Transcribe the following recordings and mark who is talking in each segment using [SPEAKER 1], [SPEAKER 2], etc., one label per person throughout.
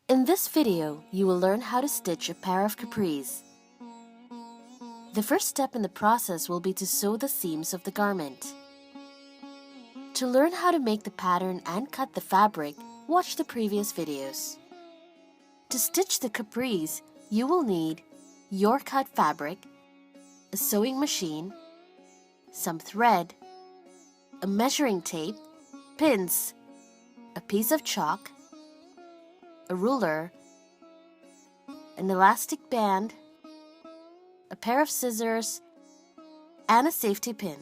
[SPEAKER 1] In this video, you will learn how to stitch a pair of capris. The first step in the process will be to sew the seams of the garment. To learn how to make the pattern and cut the fabric, watch the previous videos. To stitch the capris, you will need your cut fabric, a sewing machine, some thread, a measuring tape, pins, a piece of chalk, a ruler, an elastic band, a pair of scissors, and a safety pin.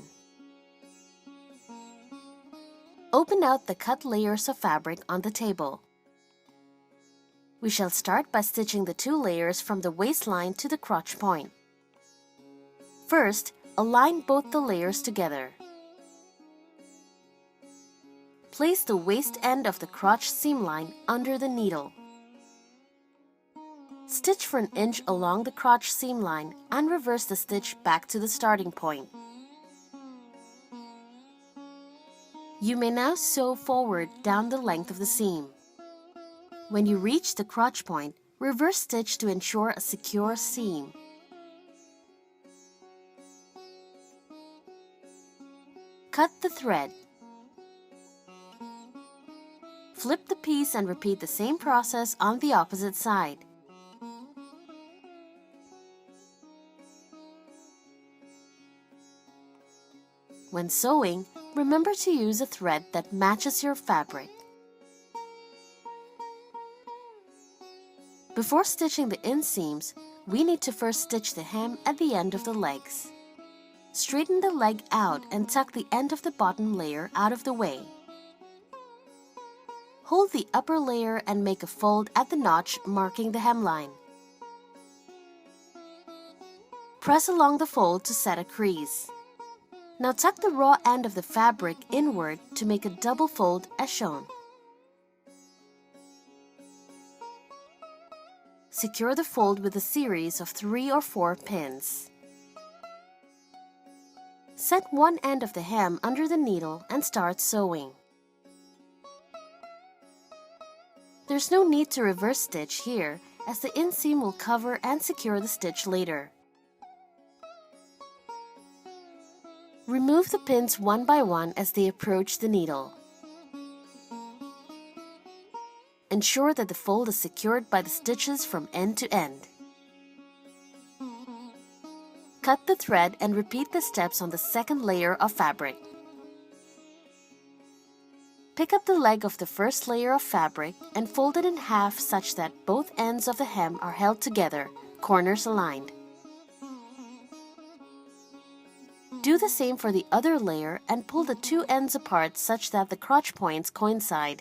[SPEAKER 1] Open out the cut layers of fabric on the table. We shall start by stitching the 2 layers from the waistline to the crotch point. First, align both the layers together. Place the waist end of the crotch seam line under the needle. Stitch for 1 inch along the crotch seam line and reverse the stitch back to the starting point. You may now sew forward down the length of the seam. When you reach the crotch point, reverse stitch to ensure a secure seam. Cut the thread. Flip the piece and repeat the same process on the opposite side. When sewing, remember to use a thread that matches your fabric. Before stitching the inseams, we need to first stitch the hem at the end of the legs. Straighten the leg out and tuck the end of the bottom layer out of the way. Hold the upper layer and make a fold at the notch marking the hemline. Press along the fold to set a crease. Now tuck the raw end of the fabric inward to make a double fold as shown. Secure the fold with a series of 3 or 4 pins. Set one end of the hem under the needle and start sewing. There's no need to reverse stitch here, as the inseam will cover and secure the stitch later. Remove the pins one by one as they approach the needle. Ensure that the fold is secured by the stitches from end to end. Cut the thread and repeat the steps on the second layer of fabric. Pick up the leg of the first layer of fabric and fold it in half such that both ends of the hem are held together, corners aligned. Do the same for the other layer and pull the 2 ends apart such that the crotch points coincide.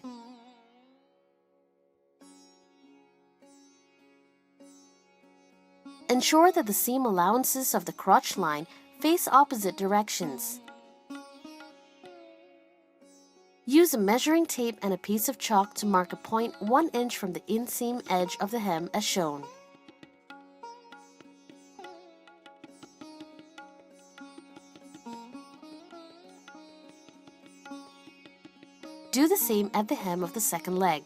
[SPEAKER 1] Ensure that the seam allowances of the crotch line face opposite directions. Use a measuring tape and a piece of chalk to mark a point 1 inch from the inseam edge of the hem as shown. Do the same at the hem of the second leg.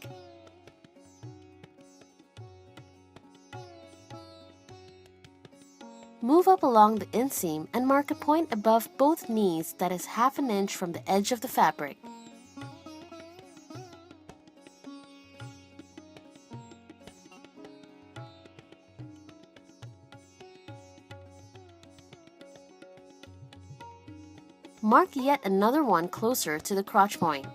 [SPEAKER 1] Move up along the inseam and mark a point above both knees that is ½ an inch from the edge of the fabric. Mark yet another one closer to the crotch point.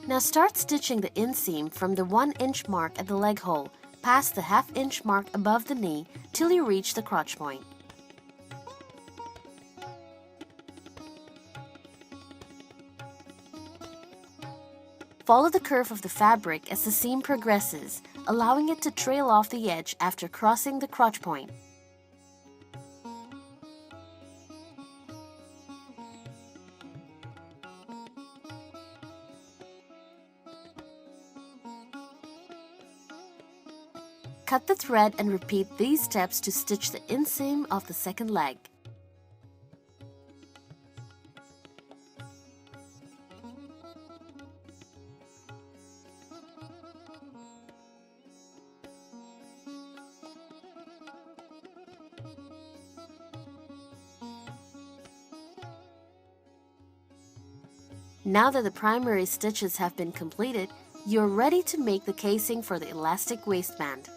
[SPEAKER 1] Now start stitching the inseam from the 1 inch mark at the leg hole, past the ½ inch mark above the knee till you reach the crotch point. Follow the curve of the fabric as the seam progresses, allowing it to trail off the edge after crossing the crotch point. Cut the thread and repeat these steps to stitch the inseam of the second leg. Now that the primary stitches have been completed, you're ready to make the casing for the elastic waistband.